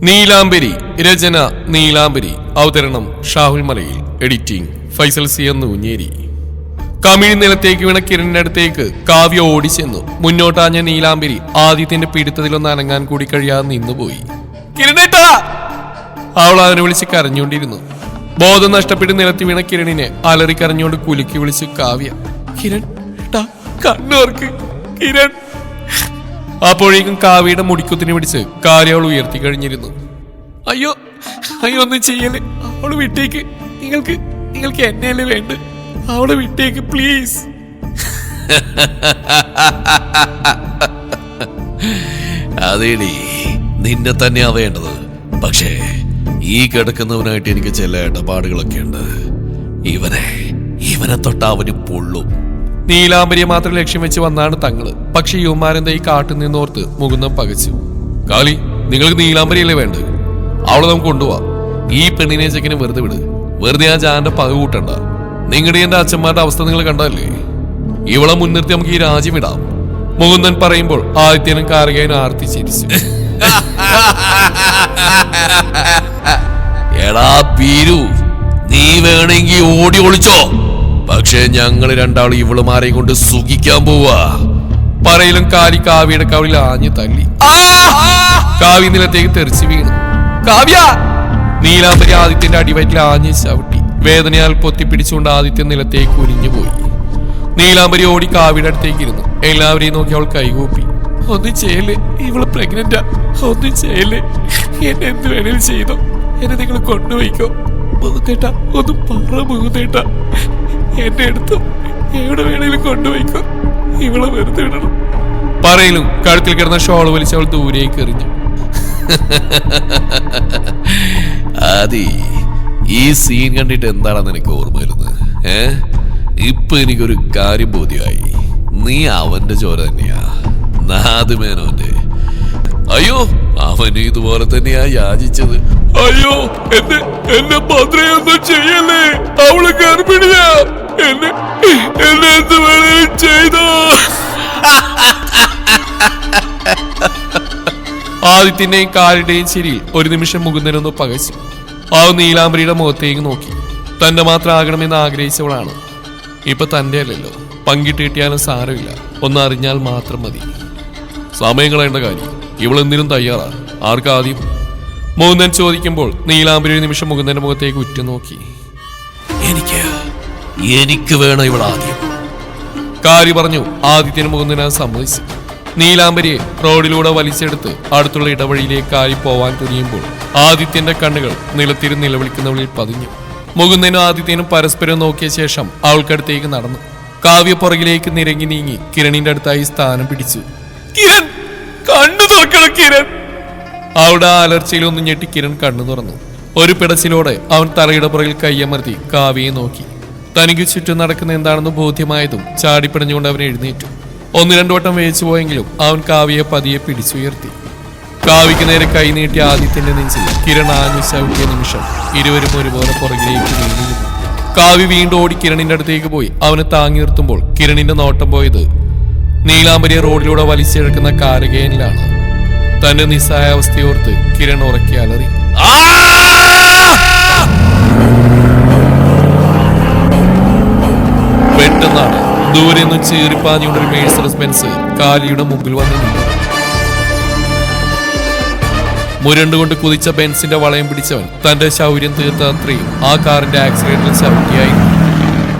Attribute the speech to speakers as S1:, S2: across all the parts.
S1: നീലാംബരി രചന നീലാംബരി അവതരണം ഷാഹുൽ മലയിൽ editing Faisal C എന്ന് ഊഞ്ഞേരി. കമിഴ് നിലത്തേക്ക് വീണ കിരണിന്റെ അടുത്തേക്ക് കാവ്യ ഓടിച്ചെന്നു. മുന്നോട്ടാഞ്ഞ നീലാംബരി ആദ്യത്തിന്റെ പിടുത്തത്തിലൊന്ന് അനങ്ങാൻ കൂടി കഴിയാതെ നിന്നുപോയി. കിരണേട്ടാ! അവൾ അവനെ വിളിച്ച് കരഞ്ഞുകൊണ്ടിരുന്നു. ബോധം നഷ്ടപ്പെട്ട് നിലത്ത് വീണ കിരണിനെ അലറി കരഞ്ഞുകൊണ്ട് കുലുക്കി വിളിച്ചു കാവ്യ. കിരൺ കണ്ണോർക്ക് കിരൺ. അപ്പോഴേക്കും കാവ്യയുടെ മുടിക്കുത്തിന് പിടിച്ച് കാര്യം അവൾ ഉയർത്തി കഴിഞ്ഞിരുന്നു. അയ്യോ അയ്യോ ഒന്നും ചെയ്യല്ലേ, അവള് വിട്ടേക്ക്. നിങ്ങൾക്ക് എന്നെയല്ലേ വേണ്ട, അവള് വിട്ടേക്ക് പ്ലീസ്.
S2: അതേടി, നിന്നെ തന്നെയാ വേണ്ടത്. പക്ഷേ ഈ കിടക്കുന്നവനായിട്ട് എനിക്ക് ചില ഇടപാടുകളൊക്കെ ഉണ്ട്. ഇവനെ തൊട്ട അവന് പൊള്ളും.
S1: നീലാംബരിയെ മാത്രം ലക്ഷ്യം വെച്ച് വന്നാണ് തങ്ങള്. പക്ഷെ യുവമാരെന്താ ഈ കാട്ടിൽ നിന്നോർത്ത് മുകുന്ദം പകച്ചു. കാളി, നിങ്ങൾക്ക് നീലാംബരിയല്ലേ വേണ്ടത്? അവളെ നമുക്ക് കൊണ്ടുപോവാം. ഈ പെണ്ണിനെ ചെക്കിനെ വെറുതെ വിട്. വെറുതെ ആ ജാന്റെ പക കൂട്ടണ്ട. നിങ്ങളുടെ എന്റെ അച്ഛന്മാരുടെ അവസ്ഥ നിങ്ങൾ കണ്ടല്ലേ. ഇവളെ മുൻനിർത്തി നമുക്ക് ഈ രാജ്യം ഇടാം. മുകുന്ദൻ പറയുമ്പോൾ ആദിത്യനും കാർഗേയനും ആർത്തിച്ചിരിച്ചു.
S2: എടാ പീരു, നീ വേണമെങ്കിൽ ഓടി ഒളിച്ചോ. പക്ഷെ ഞങ്ങള് രണ്ടാളും ഇവളുമാരെയും കൊണ്ട് സുഖിക്കാൻ പോവാ.
S1: പറയിലും കാലി കാവ്യയുടെ കവിളിൽ ആഞ്ഞു തല്ലി. കാവ്യ നിലത്തേക്ക് തെറിച്ചു വീണു. കാവ്യ! നീലാംബരി ആദിത്യന്റെ അടിവയറ്റിൽ ആഞ്ഞു ചവിട്ടി. വേദനയാൽ പൊത്തിപ്പിടിച്ചുകൊണ്ട് ആദിത്യൻ നിലത്തേക്ക് ഉരിഞ്ഞുപോയി. നീലാംബരി ഓടി കാവ്യയുടെ അടുത്തേക്ക് ഇരുന്നു. എല്ലാവരെയും നോക്കി അവൾ കൈകൂപ്പി. ഒന്നും ചെയ്യല്ലേ, ഇവള് പ്രഗ്നന്റാ. ഒന്നും ചെയ്യല്ലേ, എന്നെ എന്ത് വേണേലും ചെയ്തോ. എന്നെ നിങ്ങൾ കൊണ്ടുപോയിക്കോ. മുകുന്ദേട്ടാ, ഒന്ന് പറ മുകുന്ദേട്ടാ. എന്നെ എടുത്തു എവിടെ വേണേലും കൊണ്ടുപോയിക്കോ. ഇവളെ വെറുതെ ഇടണം. പറയലും കഴുത്തിൽ കിടന്ന ഷോൾ വലിച്ച് അവൾ ദൂരേക്ക് എറിഞ്ഞു.
S2: ആദി, ഈ സീൻ കണ്ടിട്ട് എന്താണ് നിനക്ക് ഓർമ്മ വരുന്നത്? ഇപ്പൊ എനിക്കൊരു കാര്യം ബോധ്യമായി. നീ അവന്റെ ചോര തന്നെയാ, നാദുമേനോന്റെ. അയ്യോ, അവന് ഇതുപോലെ തന്നെയാ യാചിച്ചത്.
S1: അയ്യോ, എന്നെ മാത്രയൊന്നും ചെയ്യല്ലേ, അവള് ഗർഭിണിയാ. എന്നെ എന്ത് വേണേലും ചെയ്തോ. ആദിത്യന്റെയും കാലിന്റെയും ചിരിയിൽ ഒരു നിമിഷം മുകുന്ദനൊന്ന് പകച്ചു. ആ നീലാംബരിയുടെ മുഖത്തേക്ക് നോക്കി. തന്റെ മാത്രം ആകണമെന്ന് ആഗ്രഹിച്ചവളാണ്. ഇപ്പൊ തന്റെ അല്ലല്ലോ, പങ്കിട്ട് കിട്ടിയാലും സാരമില്ല. ഒന്നറിഞ്ഞാൽ മാത്രം മതി. സമയം കളയേണ്ട കാര്യം. ഇവളെന്തിനും തയ്യാറാ. ആർക്കാദ്യം? മുകുന്ദൻ ചോദിക്കുമ്പോൾ നീലാംബരി ഒരു നിമിഷം മുകുന്ദന്റെ മുഖത്തേക്ക് ഉറ്റുനോക്കി.
S2: എനിക്ക് വേണം ഇവളാദ്യം.
S1: കാരി പറഞ്ഞു. ആദിത്യന് മുകുന്ദനെ സമ്മതിച്ചു. നീലാംബരിയെ റോഡിലൂടെ വലിച്ചെടുത്ത് അടുത്തുള്ള ഇടവഴിയിലേക്ക് കാരി പോവാൻ തുനിയുമ്പോൾ ആദിത്യന്റെ കണ്ണുകൾ നിലത്തിരുന്ന് നിലവിളിക്കുന്നവളിൽ പതിഞ്ഞു. മുകുന്ദനും ആദിത്യനും പരസ്പരം നോക്കിയ ശേഷം അവൾക്കടുത്തേക്ക് നടന്നു. കാവ്യ പുറകിലേക്ക് നിരങ്ങി നീങ്ങി കിരണിന്റെ അടുത്തായി സ്ഥാനം പിടിച്ചു. കിരൺ, കണ്ണു തുറക്കണം കിരൺ. അവിടെ അലർച്ചയിൽ ഒന്ന് ഞെട്ടി കിരൺ കണ്ണു തുറന്നു. ഒരു പിടച്ചിലോടെ അവൻ തലയുടെ പുറകിൽ കയ്യമർത്തി കാവ്യയെ നോക്കി. തനിക്ക് ചുറ്റും നടക്കുന്ന എന്താണെന്ന് ബോധ്യമായതും ചാടിപ്പിടഞ്ഞുകൊണ്ട് അവൻ എഴുന്നേറ്റു. ഒന്ന് രണ്ടു വട്ടം വേച്ചു പോയെങ്കിലും അവൻ കാവ്യയെ പതിയെ പിടിച്ചുയർത്തി. കാവ്യക്ക് നേരെ കൈ നീട്ടി ആദിത്യന്റെ നെഞ്ചിൽ കിരൺ ആഞ്ഞു ചവിട്ടിയ നിമിഷം ഇരുവരും ഒരുപോലെ പുറകിലേക്ക് നീങ്ങിയിരുന്നു. കാവ്യ വീണ്ടും ഓടി കിരണിന്റെ അടുത്തേക്ക് പോയി അവനെ താങ്ങി നിർത്തുമ്പോൾ കിരണിന്റെ നോട്ടം പോയത് നീലാംബരിയെ റോഡിലൂടെ വലിച്ചിഴക്കുന്ന കാരകേയനിലാണ്. തന്റെ നിസ്സഹായാവസ്ഥയോർത്ത് കിരൺ ഉറക്കി അലറി. പെട്ടെന്നാണ് ദൂരെ നിന്ന് ചീറിപ്പാഞ്ഞുകൊണ്ടൊരു മേഴ്സറസ് ബെൻസ് കാലിയുടെ മുമ്പിൽ വന്ന് നിന്നു. മുരണ്ടുകൊണ്ട് കുതിച്ച ബെൻസിന്റെ വളയം പിടിച്ചവൻ തന്റെ ശൗര്യം തീർത്ത അത്രയും ആ കാറിന്റെ ആക്സിഡന്റിൽ ചവിട്ടിയായിരുന്നു.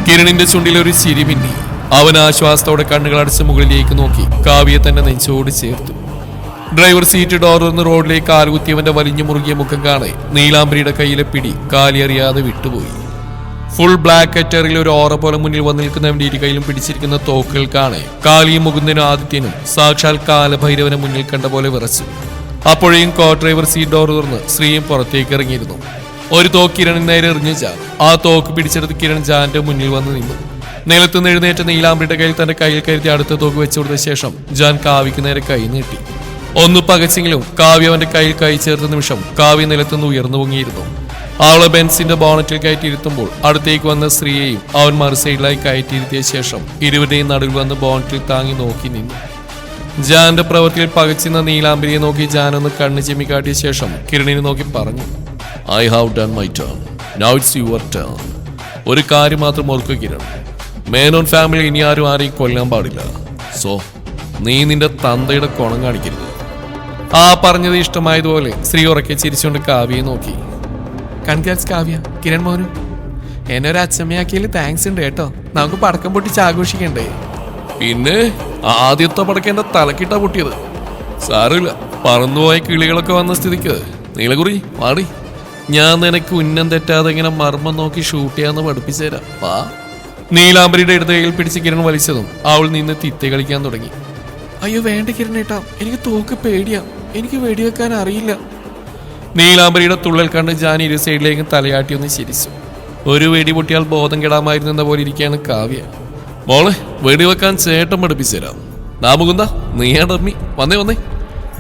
S1: കിരണിന്റെ ചുണ്ടിൽ ഒരു ചിരി മിന്നി. അവൻ ആശ്വാസത്തോടെ കണ്ണുകളടച്ച് മുകളിലേക്ക് നോക്കി കാവ്യെ തന്നെ നെഞ്ചോട് ചേർത്തു. ഡ്രൈവർ സീറ്റ് ഡോർ തുറന്ന് റോഡിലേക്ക് കാലുകുത്തിയവന്റെ വലിഞ്ഞു മുറുകിയ മുഖം കാണെ നീലാംബരിയുടെ കയ്യിലെ പിടി കാലിയറിയാതെ വിട്ടുപോയി. ഫുൾ ബ്ലാക്ക് കറ്ററിൽ ഒരു ഓറ പോലെ മുന്നിൽ വന്നു നിൽക്കുന്നവന്റെ ഇരുകൈയിലും പിടിച്ചിരിക്കുന്ന തോക്കുകൾ കാണെ കാലിയും മുകുന്ദനും ആദിത്യനും സാക്ഷാൽ കാലഭൈരവനെ മുന്നിൽ കണ്ട പോലെ വിറച്ചു. അപ്പോഴേയും കോ ഡ്രൈവർ സീറ്റ് ഡോർ തുറന്ന് ശ്രീയും പുറത്തേക്ക് ഇറങ്ങിയിരുന്നു. ഒരു തോക്ക് കിരണിന് നേരെ എറിഞ്ഞു ജാൻ. ആ തോക്ക് പിടിച്ചെടുത്ത് കിരൺ ജാന്റെ മുന്നിൽ വന്ന് നിന്നു. നിലത്തുനിന്ന് എഴുന്നേറ്റ നീലാംബരിയുടെ കയ്യിൽ തന്റെ കയ്യിൽ കരുതി അടുത്ത തോക്ക് വെച്ചു കൊടുത്ത ശേഷം ജാൻ കാവ്യക്ക് നേരെ കൈ നീട്ടി. ഒന്ന് പകച്ചെങ്കിലും കാവ്യ അവന്റെ കയ്യിൽ കൈ ചേർത്ത നിമിഷം കാവ്യ നിലത്തുനിന്ന് ഉയർന്നു പൊങ്ങിയിരുന്നു. അവളെ ബെൻസിന്റെ ബോണറ്റിൽ കയറ്റിയിരുത്തുമ്പോൾ അടുത്തേക്ക് വന്ന സ്ത്രീയെയും അവൻ മറു സൈഡിലായി കയറ്റിയിരുത്തിയ ശേഷം ഇരുവരുടെയും നടുവിൽ വന്ന് ബോണറ്റിൽ താങ്ങി നോക്കി നിന്നു. ജാന്റെ പ്രവൃത്തിയിൽ പകച്ചുന്ന നീലാംബരിയെ നോക്കി ജാൻ ഒന്ന് കണ്ണ് ചിമ്മിക്കാട്ടിയ ശേഷം കിരണിനെ നോക്കി പറഞ്ഞു,
S2: I have done my turn, now it's your turn.
S1: ഒരു കാര്യം മാത്രം ഓർക്കുക കിരൺ, മേനോൻ ഫാമിലി ഇനി ആരും ആരെയും കൊല്ലാൻ പാടില്ല. സോ നീ നിന്റെ തന്തയുടെ കുണം കാണിക്കരുത്. ആ പറഞ്ഞത് ഇഷ്ടമായതുപോലെ ശ്രീ ഉറക്കെ ചിരിച്ചുകൊണ്ട് കാവ്യയെ നോക്കി. കൺഗ്രാറ്റ്സ് കാവ്യ, കിരൺ മോനും എന്നെ ഒരു അച്ഛമ്മയാക്കിയതിൽ താങ്ക്സ് ഉണ്ട് കേട്ടോ. നമുക്ക് പടക്കം പൊട്ടിച്ച് ആഘോഷിക്കണ്ടേ?
S2: പിന്നെ ആദ്യത്തെ പടക്കേണ്ട തലക്കിട്ട പൊട്ടിയത്.
S1: സാരമില്ല, പറന്നുപോയ കിളികളൊക്കെ വന്ന സ്ഥിതിക്ക് നീലകുറി മാറി. ഞാൻ നിനക്ക് ഉന്നം തെറ്റാതെ ഇങ്ങനെ മർമ്മം നോക്കി ഷൂട്ട് ചെയ്യാന്ന് പഠിപ്പിച്ചു തരാം. വാ. നീലാംബരിയുടെ ഇടത് കൈയിൽ പിടിച്ച് കിരൺ വലിച്ചതും അവൾ നിന്ന് തിത്തി കളിക്കാൻ തുടങ്ങി. അയ്യോ വേണ്ട കിരണേട്ടാ, എനിക്ക് തോക്ക് പേടിയാ, എനിക്ക് വെടിവെക്കാൻ അറിയില്ല. നീലാംബരിയുടെ തുള്ളൽ കണ്ട് ജാൻ ഇരു സൈഡിലേക്കും തലയാട്ടി ഒന്ന് ചിരിച്ചു. ഒരു വെടി പൊട്ടിയാൽ ബോധം കെടാമായിരുന്നെന്ന പോലെ ഇരിക്കുകയാണ് കാവ്യ. മോളെ, വെടിവെക്കാൻ ചേട്ടൻ പഠിപ്പിച്ചു തരാം. നാമുകുന്ത, നീയാ ഡമ്മി, വന്നേ.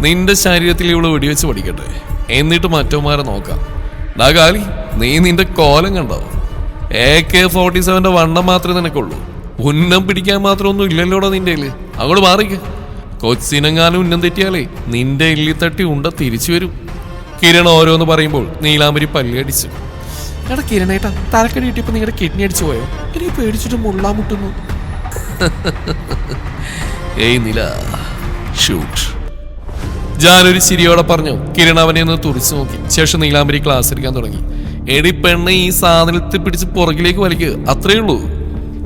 S1: നിന്റെ ശരീരത്തിൽ ഇവള് വെടിവെച്ച് പഠിക്കട്ടെ, എന്നിട്ട് മറ്റവന്മാരെ നോക്കാം. കാലി, നീ നിന്റെ കോലം കണ്ടോ? AK-47 വണ്ണം മാത്രമേ നിനക്കുള്ളൂ, ഉന്നം പിടിക്കാൻ മാത്രമൊന്നും ഇല്ലല്ലോടാ നിന്റെ. അങ്ങോട്ട് മാറിക്ക്. കൊച്ചിനെങ്ങാനും ഉന്നം തെറ്റിയാലേ നിന്റെ എല്ലി തട്ടി ഉണ്ട തിരിച്ചു വരും. കിരൺ ഓരോന്ന് പറയുമ്പോൾ നീലാംബരി പല്ലടിച്ചു. എടാ കിരണേട്ടാ, തലക്കടി കിട്ടിയപ്പോ നിങ്ങളുടെ കിഡ്നി അടിച്ചു പോയോ? എനിക്ക് പേടിച്ചിട്ട് മുള്ളാൻ മുട്ടുന്നു.
S2: ഏയ് നില, ഷൂട്ട്.
S1: ജാനൊരു ചിരിയോടെ പറഞ്ഞു. കിരൺ അവനെ ഒന്ന് തുറച്ചു നോക്കി. ശേഷം നീലാംബരി ക്ലാസ് എടുക്കാൻ തുടങ്ങി. എടി പെണ്ണെ, ഈ സാധനത്തിൽ പിടിച്ച് പുറകിലേക്ക് വലിക്കുക, അത്രേ ഉള്ളൂ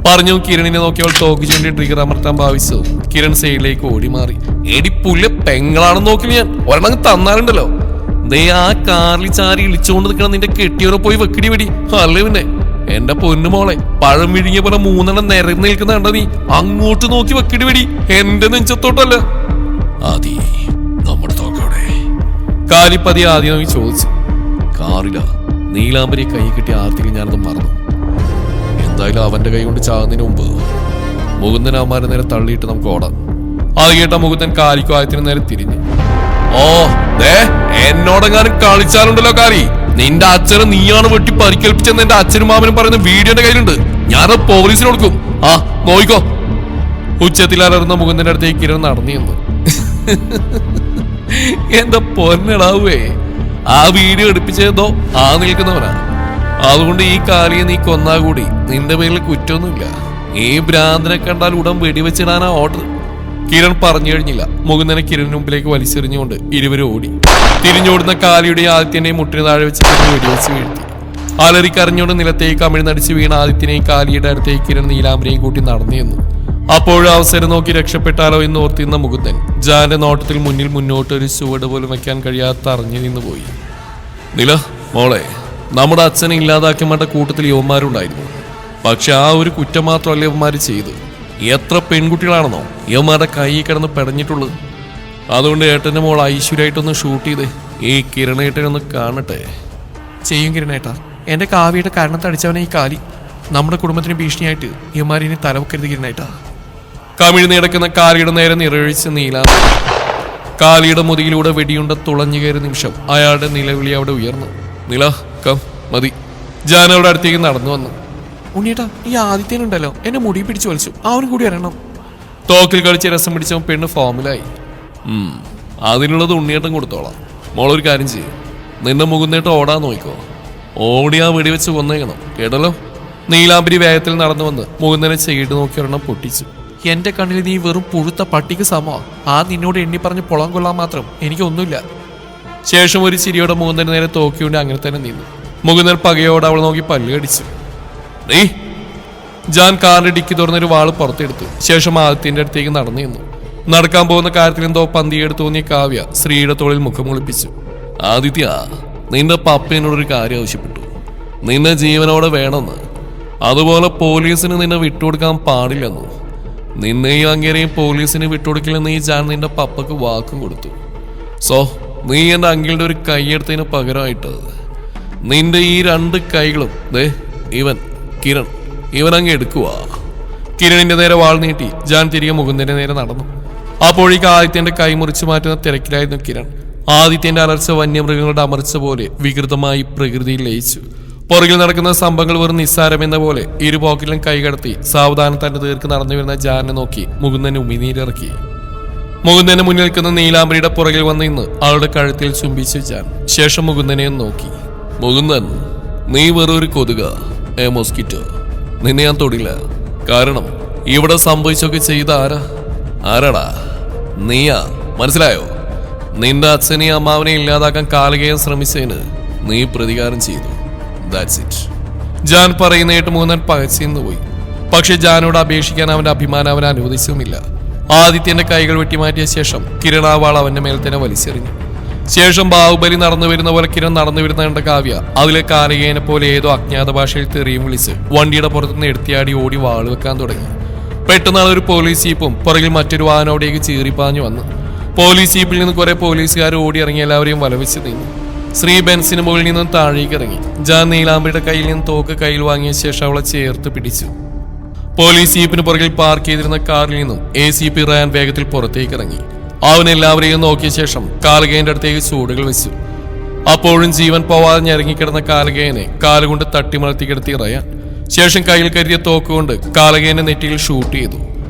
S1: പറഞ്ഞു. കിരണിനെ നോക്കിയവൾ തോക്ക് ചൂണ്ടി ട്രിഗർ അമർത്താൻ ഭാവിച്ചു. കിരൺ സൈഡിലേക്ക് ഓടി മാറി. എടി പുല്ല പെങ്ങളാണെന്ന് നോക്കി ഞാൻ ഒരെണ്ണം തന്നാലുണ്ടല്ലോ. ദേ ആ കാറിൽ ചാരി ഇളിച്ചുകൊണ്ട് നിൽക്കണം നിന്റെ കെട്ടിയോടെ പോയി വെക്കിടി വെടി. അല്ലേ പിന്നെ എന്റെ പൊന്നുമോളെ, പഴം വിഴുങ്ങിയ പോലെ 3 നിരന്ന് നിൽക്കുന്ന കണ്ട നീ അങ്ങോട്ട് നോക്കി വെക്കിടി വെടി, എന്റെ നെഞ്ചത്തോട്ടല്ല.
S2: ആദി, നമ്മുടെ തോക്കവിടെ?
S1: കാലിപ്പതി ആദ്യം നോക്കി ചോദിച്ചു.
S2: കാറില.
S1: നീലാംബരി കൈ കിട്ടിയ ആർത്തിയിൽ ഞാനത് മറന്നു.
S2: എന്തായാലും അവന്റെ കൈ കൊണ്ട് ചാകുന്നതിന് മുമ്പ്
S1: മുകുന്ദൻ അവന്മാരെ നേരെ തള്ളിയിട്ട് നമുക്ക് ഓടാം. അത് കേട്ട മുകുന്ദൻ കാലിക്കും ആയത്തിന് നേരെ തിരിഞ്ഞു. ഓ ദേ, എന്നോടെങ്ങാനും കളിച്ചാലുണ്ടല്ലോ കാരി, നിന്റെ അച്ഛനെ നീയാണ് വെട്ടി പരിക്കേൽപ്പിച്ചെന്ന് എന്റെ അച്ഛനും മാമനും പറയുന്ന വീഡിയോ എന്റെ കയ്യിലുണ്ട്. ഞാനത് പോലീസിന് കൊടുക്കും. ആ നോയിക്കോ. ഉച്ചത്തിൽ അലർന്ന മുകുന്ദന്റെ അടുത്തേക്ക് കിരൺ നടന്നു. എന്താ പൊന്നടാവേ, ആ വീഡിയോ എടുപ്പിച്ചതോ ആ നിൽക്കുന്നവനാ. അതുകൊണ്ട് ഈ കാലിയെ നീ കൊന്നാ കൂടി നിന്റെ പേരിൽ കുറ്റമൊന്നുമില്ല. ഈ ഭ്രാന്തനെ കണ്ടാൽ ഉടൻ വെടിവെച്ചിടാനാ ഓർഡർ. കിരൺ പറഞ്ഞു കഴിഞ്ഞില്ല. മുകുന്ദനെ കിരണിന് മുമ്പിലേക്ക് വലിച്ചെറിഞ്ഞുകൊണ്ട് ഇരുവരും ഓടി. തിരിഞ്ഞോടുന്ന കാലിയുടെയും ആദിത്യന്റെയും മുട്ടിന് താഴെ വെച്ച് വെടിവെച്ച് വീഴ്ത്തി. അലറിക്കറിഞ്ഞുകൊണ്ട് നിലത്തേക്ക് കമിഴ്ന്നടിച്ച് വീണ ആദിത്യനെയും കാലിയുടെ അടുത്തേക്ക് കിരൺ നീലാംബരിയെയും കൂട്ടി നടന്നു ചെന്നു. അപ്പോഴും അവസരം നോക്കി രക്ഷപ്പെട്ടാലോ എന്ന് ഓർത്തിരുന്ന മുകുന്ദൻ ജാന്റെ നോട്ടത്തിൽ മുന്നോട്ട് ഒരു ചുവട് പോലും വയ്ക്കാൻ കഴിയാത്ത അറിഞ്ഞു നിന്ന് പോയി. നില മോളെ, നമ്മുടെ അച്ഛനെ ഇല്ലാതാക്കിയമാരുടെ കൂട്ടത്തിൽ യുവന്മാരുണ്ടായിരുന്നു. പക്ഷെ ആ ഒരു കുറ്റം മാത്രമല്ല യുവന്മാര് ചെയ്തു. എത്ര പെൺകുട്ടികളാണെന്നോ യുവന്മാരുടെ കൈ കിടന്ന് പെടഞ്ഞിട്ടുള്ളത്. അതുകൊണ്ട് ഏട്ടൻ്റെ മോൾ ഐശ്വര്യമായിട്ടൊന്ന് ഷൂട്ട് ചെയ്തേ, ഈ കിരണേട്ടനൊന്ന് കാണട്ടെ. ചെയ്യും കിരണേട്ടാ, എന്റെ കാവ്യയുടെ കരണത്തടിച്ചവനെ ഈ കാലി. നമ്മുടെ കുടുംബത്തിന് ഭീഷണിയായിട്ട് യുവന്മാരിനെ തലവെക്കരുത് കിരണേട്ടാ. കമിഴ്ന്ന് കിടക്കുന്ന കാലിയുടെ നേരെ നിറയൊഴിച്ച് നീലാം. കാലിയുടെ മുതുകിലൂടെ വെടിയുണ്ട തുളഞ്ഞു കയറിയ നിമിഷം അയാളുടെ നിലവിളി അവിടെ ഉയർന്നു. നില കം മതി. ജാൻ അവിടെ അടുത്തേക്ക് നടന്നു വന്നു. ഉണ്ണിയേട്ടാ, ഈ ആദിത്യനുണ്ടല്ലോ എന്നെ മുടി പിടിച്ചു വലിച്ചു, അവനും കൂടി വരണം. തോക്കിൽ കളിച്ച് രസം പിടിച്ച പെണ്ണ് ഫോമിലായി. അതിനുള്ളത് ഉണ്ണിയേട്ടൻ കൊടുത്തോളാം. മോളൊരു കാര്യം ചെയ്യും, നിന്നെ മുകുന്നേട്ടം ഓടാൻ നോക്കിക്കോ. ഓടിയാ വെടിവെച്ച് കൊന്നേക്കണം കേട്ടല്ലോ. നീലാംബരി വേഗത്തിൽ നടന്നു വന്ന് മുകുന്ദനെ ചെയ്ത് നോക്കി ഒരെണ്ണം പൊട്ടിച്ചു. എന്റെ കണ്ണിൽ നീ വെറും പുഴുത്ത പട്ടിക്ക് സമോ. ആ നിന്നോട് എണ്ണി പറഞ്ഞ് പൊളം കൊള്ളാൻ മാത്രം എനിക്കൊന്നുമില്ല. ശേഷം ഒരു ചിരിയോടെ മുകുന്ദന് നേരെ തോക്കിയുണ്ട് അങ്ങനെ തന്നെ നിന്നു. മുകുന്ദൻ പകയോടെ അവൾ നോക്കി പല്ല് കടിച്ചു. നീ ജാൻ കാറിന്റെ ഡിക്കി തുറന്നൊരു വാള് പുറത്തെടുത്തു. ശേഷം ആദിത്യന്റെ അടുത്തേക്ക് നടന്നു നിന്നു. നടക്കാൻ പോകുന്ന കാര്യത്തിൽ എന്തോ പന്തിയെടുത്ത് തോന്നിയ കാവ്യ ശ്രീയുടെ തോളിൽ മുഖം ഒളിപ്പിച്ചു. ആദിത്യ, നിന്റെ പപ്പയോടൊരു കാര്യം ആവശ്യപ്പെട്ടു. നിന്നെ ജീവനോടെ വേണമെന്ന്. അതുപോലെ പോലീസിന് നിന്നെ വിട്ടുകൊടുക്കാൻ പാടില്ലെന്നു. നിന്നെയും അങ്ങേരെയും പോലീസിന് വിട്ടുകൊടുക്കില്ലെന്ന് ഈ ജാൻ നിന്റെ പപ്പക്ക് വാക്കും കൊടുത്തു. സോ നീ എന്റെ അങ്കിളുടെ ഒരു കൈയെടുത്തതിന് പകരമായിട്ട് നിന്റെ ഈ 2 കൈകളും ഇവൻ കിരൺ ഇവനങ്ങ് എടുക്കുക. കിരണിന്റെ നേരെ വാൾ നീട്ടി ജാൻ തിരികെ മുകുന്ദന്റെ നേരെ നടന്നു. അപ്പോഴേക്ക് ആദിത്യന്റെ കൈ മുറിച്ചു മാറ്റുന്ന തിരക്കിലായിരുന്നു കിരൺ. ആദിത്യന്റെ അലർച്ച വന്യമൃഗങ്ങളുടെ അമർച്ച പോലെ വികൃതമായി പ്രകൃതിയിൽ ലയിച്ചു. പുറകിൽ നടക്കുന്ന സംഭവങ്ങൾ വെറും നിസ്സാരമെന്ന പോലെ ഇരു പോക്കിലും കൈ കടത്തി സാവധാനം തന്റെ തീർക്ക് നടന്നു വരുന്ന ജാനെ നോക്കി മുകുന്ദൻ ഉമിനീരിറക്കി. മുകുന്ദന് മുന്നിൽ നിൽക്കുന്ന നീലാംബരിയുടെ പുറകിൽ വന്ന് ഇന്ന് അവളുടെ കഴുത്തിൽ ചുംബിച്ചു ജാൻ. ശേഷം മുകുന്ദനെ നോക്കി.
S2: മുകുന്ദൻ, നീ വെറൊരു കൊതുക, മോസ്കിറ്റോ. നിന്നെ ഞാൻ തൊടില്ല. കാരണം ഇവിടെ സംഭവിച്ചൊക്കെ ചെയ്ത ആരാടാ? നീയാ. മനസ്സിലായോ? നിന്റെ അച്ഛനെയും അമ്മാവനെ ഇല്ലാതാക്കാൻ കാലകേയം ശ്രമിച്ചതിന് നീ പ്രതികാരം ചെയ്തു. That's it.
S1: ജാൻ പറയുന്നതായിട്ട് മുകുന്ദൻ പകച്ചിന്ന് പോയി. പക്ഷെ ജാനോട് അപേക്ഷിക്കാൻ അവന്റെ അഭിമാനം അവൻ അനുവദിച്ചുമില്ല. ആദിത്യന്റെ കൈകൾ വെട്ടിമാറ്റിയ ശേഷം കിരൺ ആ വാൾ അവന്റെ മേൽ തന്നെ വലിച്ചെറിഞ്ഞു. ശേഷം ബാഹുബലി നടന്നു വരുന്ന പോലെ കിരൺ നടന്നു വരുന്ന കണ്ട കാവ്യ അതിലെ കാലികേനെ പോലെ ഏതോ അജ്ഞാത ഭാഷയിൽ തെറിയും വിളിച്ച് വണ്ടിയുടെ പുറത്തുനിന്ന് എടുത്തിയാടി ഓടി വാള് വെക്കാൻ തുടങ്ങി. പെട്ടെന്നാണ് ഒരു പോലീസ് ജീപ്പും പുറകിൽ മറ്റൊരു വാഹനോടേക്ക് ചീറിപ്പാഞ്ഞു വന്നു. പോലീസ് ജീപ്പിൽ നിന്ന് കുറെ പോലീസുകാർ ഓടി ഇറങ്ങി എല്ലാവരെയും വലവെച്ച് നീങ്ങി. ശ്രീ ബെൻസിന് മുകളിൽ നിന്നും താഴേക്ക് ഇറങ്ങി. ജാൻ നീലാംബരിയുടെ കയ്യിൽ നിന്ന് തോക്ക് കയ്യിൽ വാങ്ങിയ ശേഷം അവളെ ചേർത്ത് പിടിച്ചു. പോലീസ് ജീപ്പിന് പുറകിൽ പാർക്ക് ചെയ്തിരുന്ന കാറിൽ നിന്നും ACP റയാൻ വേഗത്തിൽ പുറത്തേക്ക് ഇറങ്ങി. അവൻ എല്ലാവരെയും നോക്കിയ ശേഷം കാലകേന്റെ അടുത്തേക്ക് ചൂടുകൾ വെച്ചു. അപ്പോഴും ജീവൻ പോവാതെ ഞെരങ്ങിക്കിടന്ന കാലകേനെ കാലുകൊണ്ട് തട്ടിമലർത്തി കിടത്തി റയാൻ. ശേഷം കയ്യിൽ കരുതിയ തോക്കുകൊണ്ട് കാലകേന്റെ നെറ്റിയിൽ ഷൂട്ട് ചെയ്തു.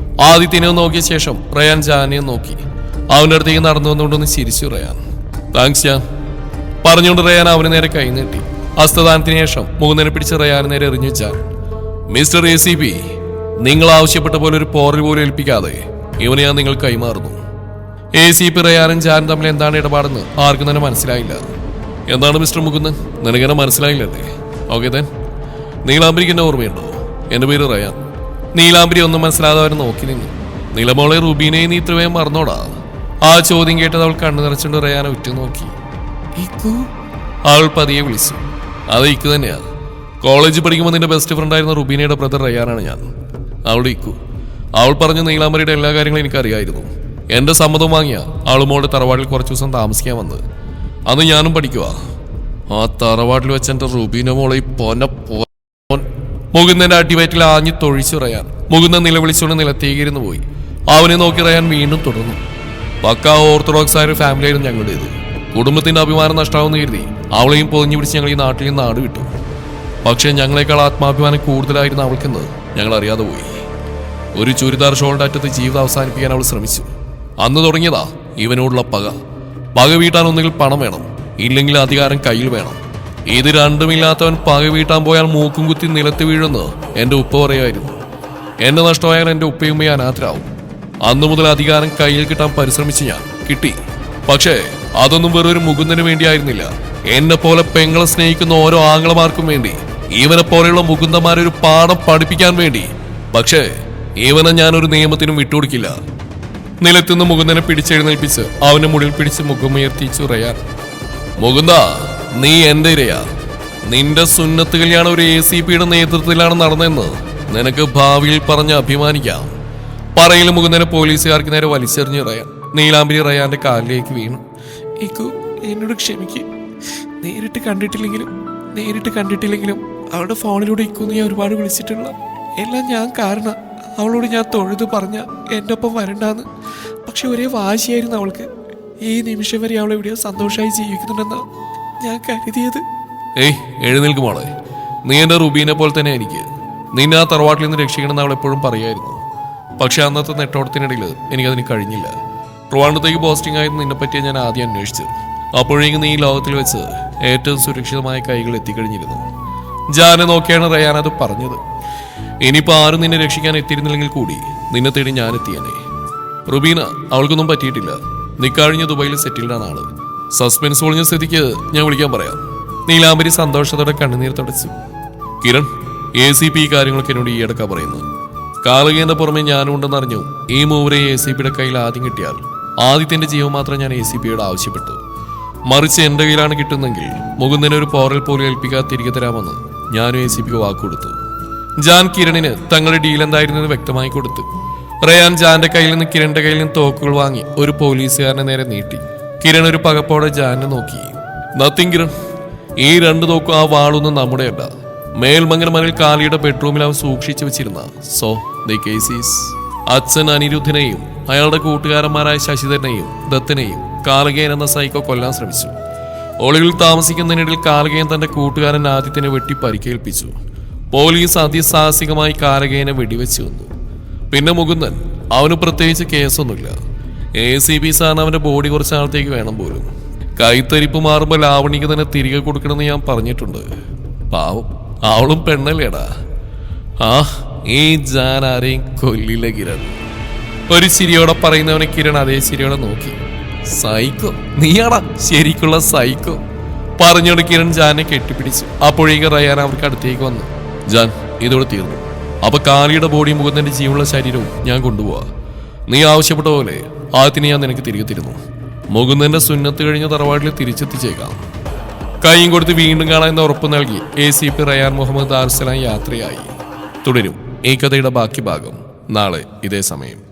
S1: ആദിത്യനെ നോക്കിയ ശേഷം റയാൻ ജാനെ നോക്കി. അവന്റെ അടുത്തേക്ക് നടന്നു വന്നുകൊണ്ടൊന്ന് ചിരിച്ചു റയാൻ. താങ്ക്സ് ജാൻ പറഞ്ഞുകൊണ്ട് റയാൻ അവന് നേരെ കൈ നീട്ടി. ഹസ്തദാനത്തിന് ശേഷം മുകുന്ദനെ പിടിച്ച് റയാന് നേരെ എറിഞ്ഞു ജാൻ.
S2: മിസ്റ്റർ ACP, നിങ്ങൾ ആവശ്യപ്പെട്ട പോലെ ഒരു പോറൽ പോലും ഏൽപ്പിക്കാതെ ഇവനെ ഞാൻ നിങ്ങൾ കൈമാറുന്നു.
S1: ACP റയാനും ജാനും തമ്മിൽ എന്താണ് ഇടപാടെന്ന് ആർക്കും തന്നെ മനസ്സിലായില്ല.
S2: എന്താണ് മിസ്റ്റർ മുകുന്ദൻ, നിനക്കെന്നെ മനസ്സിലായില്ലല്ലേ? Okay then. നീലാംബരിക്ക് എന്നെ ഓർമ്മയുണ്ടോ? എന്റെ പേര് റയാൻ.
S1: നീലാംബരി ഒന്നും മനസ്സിലാതെ അവരെ നോക്കി നിന്നു.
S2: നീലമോളെ റുബീനെ നീ ഇത്ര വേഗം മറന്നോടാ?
S1: ആ ചോദ്യം കേട്ടത് അവൾ കണ്ണു നിറച്ചുകൊണ്ട് റയാനെ ഉറ്റുനോക്കി. ഇക്കു അവൾ പതിയെ വിളിച്ചു.
S2: അത് ഇക്കു തന്നെയാ. കോളേജിൽ പഠിക്കുമ്പോൾ നിന്റെ ബെസ്റ്റ് ഫ്രണ്ടായിരുന്ന റുബീനയുടെ ബ്രദർ റയാനാണ് ഞാൻ. അവളുടെ ഇക്കു. അവൾ പറഞ്ഞ നീലാംബരിയുടെ എല്ലാ കാര്യങ്ങളും എനിക്കറിയായിരുന്നു. എന്റെ സമ്മതം വാങ്ങിയ അവളുമോളുടെ തറവാട്ടിൽ കുറച്ചു ദിവസം താമസിക്കാൻ വന്നത്. അന്ന് ഞാനും പഠിക്കുക. ആ തറവാട്ടിൽ വെച്ച് എന്റെ റുബീന മോളെ
S1: മുകുന്ദന്റെ അടിവയറ്റിൽ ആഞ്ഞു തൊഴിച്ചു റയാൻ. മുകുന്ദൻ നിലവിളിച്ചുകൊണ്ട് നിലത്തേക്കിരുന്നു പോയി. അവനെ നോക്കി റയാൻ വീണ്ടും തുടർന്നു.
S2: പക്കാ ഓർത്തഡോക്സ് ആയ ഒരു ഫാമിലിയായിരുന്നു ഞങ്ങളുടേത്. കുടുംബത്തിന്റെ അഭിമാനം നഷ്ടാവെന്ന് കരുതി അവളെയും പൊതിഞ്ഞു പിടിച്ച് ഞങ്ങൾ ഈ നാട്ടിൽ നിന്ന് നാട് വിട്ടു. പക്ഷെ ഞങ്ങളെക്കാൾ ആത്മാഭിമാനം കൂടുതലായിരുന്നു അവൾക്കെന്ന് ഞങ്ങൾ അറിയാതെ പോയി. ഒരു ചുരിദാർ ഷോളിന്റെ അറ്റത്ത് ജീവിതം അവസാനിപ്പിക്കാൻ അവൾ ശ്രമിച്ചു. അന്ന് തുടങ്ങിയതാ ഇവനോടുള്ള പക വീട്ടാൻ ഒന്നുകിൽ പണം വേണം, ഇല്ലെങ്കിൽ അധികാരം കയ്യിൽ വേണം. ഇത് രണ്ടുമില്ലാത്തവൻ പക വീട്ടാൻ പോയാൽ മൂക്കും കുത്തി നിലത്ത് വീഴുന്ന് എന്റെ ഉപ്പ പറയായിരുന്നു. എന്നെ നഷ്ടമായാൽ എന്റെ ഉപ്പയും അനാഥരാവും. അന്നു മുതൽ അധികാരം കയ്യിൽ കിട്ടാൻ പരിശ്രമിച്ച് ഞാൻ കിട്ടി. പക്ഷേ അതൊന്നും വെറൊരു മുകുന്ദന് വേണ്ടിയായിരുന്നില്ല. എന്നെ പോലെ പെങ്ങളെ സ്നേഹിക്കുന്ന ഓരോ ആംഗ്ലമാർക്കും വേണ്ടി, ഇവനെ പോലെയുള്ള മുകുന്ദന്മാരെ ഒരു പാഠം പഠിപ്പിക്കാൻ വേണ്ടി. പക്ഷേ ഇവനെ ഞാനൊരു നിയമത്തിനും വിട്ടുകൊടുക്കില്ല.
S1: നിലത്തുനിന്ന് മുകുന്ദനെ പിടിച്ചെഴുന്നേൽപ്പിച്ച് അവന്റെ മുടിൽ പിടിച്ച് മുഖമുയർത്തിച്ചു റയാൻ.
S2: മുകുന്ദ, നീ എന്റെ ഇരയാ. നിന്റെ സുന്നത്ത് കല്യാണം ഒരു ACPയുടെ നേതൃത്വത്തിലാണ് നടന്നതെന്ന് നിനക്ക് ഭാവിയിൽ പറഞ്ഞ് അഭിമാനിക്കാം.
S1: പറയിൽ മുകുന്ദനെ പോലീസുകാർക്ക് നേരെ വലിച്ചെറിഞ്ഞു റയാൻ. നീലാംബരി റയാന്റെ കാലിലേക്ക് വീണു. ഇക്കു, എന്നോട് ക്ഷമിക്ക്. നേരിട്ട് കണ്ടിട്ടില്ലെങ്കിലും അവളുടെ ഫോണിലൂടെ ഇക്കുന്ന് ഞാൻ ഒരുപാട് വിളിച്ചിട്ടുള്ള എല്ലാം ഞാൻ കാരണം. അവളോട് ഞാൻ തൊഴുത് പറഞ്ഞ എൻ്റെ ഒപ്പം വരണ്ടാന്ന്. പക്ഷെ ഒരേ വാശിയായിരുന്നു അവൾക്ക്. ഈ നിമിഷം വരെ അവൾ എവിടെയോ സന്തോഷമായി ജീവിക്കുന്നുണ്ടെന്നാ ഞാൻ കരുതിയത്.
S2: എഴുന്നേൽക്ക് മോളെ. നീ എന്റെ റുബീനെ പോലെ തന്നെ എനിക്ക്. നിന്നെ ആ തറവാട്ടിൽ നിന്ന് രക്ഷിക്കണമെന്ന് അവൾ എപ്പോഴും പറയായിരുന്നു. പക്ഷെ അന്നത്തെ നെട്ടോട്ടത്തിനിടയിൽ എനിക്കതിന് കഴിഞ്ഞില്ല. ട്രിവാൻഡ്രത്തേക്ക് പോസ്റ്റിംഗ് ആയിരുന്നു നിന്നെപ്പറ്റിയ ഞാൻ ആദ്യം അന്വേഷിച്ചത്. അപ്പോഴേക്കും നീ ലോകത്തിൽ വെച്ച് ഏറ്റവും സുരക്ഷിതമായ കൈകൾ എത്തിക്കഴിഞ്ഞിരുന്നു.
S1: ജാനെ നോക്കിയാണ് റയാൻ അത് പറഞ്ഞത്.
S2: ഇനിയിപ്പോൾ ആരും നിന്നെ രക്ഷിക്കാൻ എത്തിയിരുന്നില്ലെങ്കിൽ കൂടി നിന്നെ തേടി ഞാൻ എത്തിയനെ. റുബീന, അവൾക്കൊന്നും പറ്റിയിട്ടില്ല. നിക്കഴിഞ്ഞ ദുബൈയിൽ സെറ്റിൽഡാണ് ആള്. സസ്പെൻസ് ഒളിഞ്ഞ സ്ഥിതിക്ക് ഞാൻ വിളിക്കാൻ പറയാം.
S1: നീലാംബരി സന്തോഷത്തോടെ കണ്ണുനീർ തുടച്ചു.
S2: കിരൺ, ACP ഈ കാര്യങ്ങളൊക്കെ എന്നോട് ഈയടക്കാ പറയുന്നത്. കാലകേന്റെ പുറമെ ഞാനും ഉണ്ടെന്ന് അറിഞ്ഞു. ഈ മൂവരെ ACPയുടെ കയ്യിൽ ആദ്യം കിട്ടിയാൽ ആദ്യത്തിന്റെ ജീവൻ മാത്രം ഞാൻ ACPയോട് ആവശ്യപ്പെട്ടു. മറിച്ച് എന്റെ കയ്യിലാണ് കിട്ടുന്നെങ്കിൽ മുകുന്ദനെ ഒരു പോറൽ പോലും ഏൽപ്പിക്കാതെ തിരികെ തരാമെന്ന് ഞാനും ACPക്ക് വാക്കുകൊടുത്തു.
S1: ജാൻ കിരണിന് തങ്ങളുടെ ഡീൽ എന്തായിരുന്നെന്ന് വ്യക്തമായി കൊടുത്തു. റയാൻ ജാന്റെ കയ്യിൽ നിന്ന് കിരണിന്റെ കയ്യിൽ നിന്ന് തോക്കുകൾ വാങ്ങി ഒരു പോലീസുകാരനെ നേരെ നീട്ടി. കിരൺ ഒരു പകപ്പോടെ ജാനെ നോക്കി.
S2: നത്തിങ് കിരൺ, ഈ 2 തോക്കും ആ വാളൊന്നും നമ്മുടെയല്ല. മേൽമംഗലമനിൽ കാലിയുടെ ബെഡ്റൂമിൽ അവൻ സൂക്ഷിച്ചു വെച്ചിരുന്ന ദി കേസീസ്. അച്ഛൻ അനിരുദ്ധനെയും അയാളുടെ കൂട്ടുകാരന്മാരായ ശശിധരനെയും ദത്തനെയും കാലകേൻ എന്ന സൈക്കോ കൊല്ലാൻ ശ്രമിച്ചു. ഒളിവിൽ താമസിക്കുന്നതിനിടയിൽ കാലകേൻ തന്റെ കൂട്ടുകാരൻ ആദിത്യനെ വെട്ടി പരിക്കേൽപ്പിച്ചു. പോലീസ് അതിസാഹസികമായി കാലകേനെ വെടിവെച്ചു വന്നു. പിന്നെ മുകുന്ദൻ, അവന് പ്രത്യേകിച്ച് കേസൊന്നുമില്ല. ACP സാറിന് അവന്റെ ബോഡി കുറച്ച് നാളത്തേക്ക് വേണം പോലും. കൈത്തരിപ്പ് മാറുമ്പോൾ ലാവണിക്ക് തന്നെ തിരികെ കൊടുക്കണമെന്ന് ഞാൻ പറഞ്ഞിട്ടുണ്ട്. പാവം, അവളും പെണ്ണല്ലേടാ. ആ ഈ ജാൻ ആരെയും കൊല്ലില്ല കിരൺ. ഒരു ചിരിയോടെ പറയുന്നവനെ കിരൺ അതേ ചിരിയോടെ നോക്കി. സൈക്കോ, നീയാടാ ശരിക്കുള്ള സൈക്കോ പറഞ്ഞോട് കിരൺ ജാനെ കെട്ടിപ്പിടിച്ചു. അപ്പോഴേക്ക് റയാൻ അവർക്ക് അടുത്തേക്ക് വന്നു. ജാൻ, ഇതോടെ തീർന്നു. അപ്പൊ കാളിയുടെ ബോഡിയും മുകുന്ദന്റെ ജീവനുള്ള ശരീരവും ഞാൻ കൊണ്ടുപോവാ. നീ ആവശ്യപ്പെട്ട പോലെ ആദ്യത്തിന് ഞാൻ നിനക്ക് തിരികെ തരുന്നു. മുകുന്ദന്റെ സുന്നത്ത് കഴിഞ്ഞ തറവാട്ടിൽ തിരിച്ചെത്തിച്ചേക്കാം. കൈയും കൊടുത്ത് വീണ്ടും കാണാമെന്ന് ഉറപ്പ് നൽകി ACP റയാൻ മുഹമ്മദ് ദാറുസ്സലാം യാത്രയായി. തുടരും ഈ കഥയുടെ ബാക്കി ഭാഗം നാളെ ഇതേ സമയം.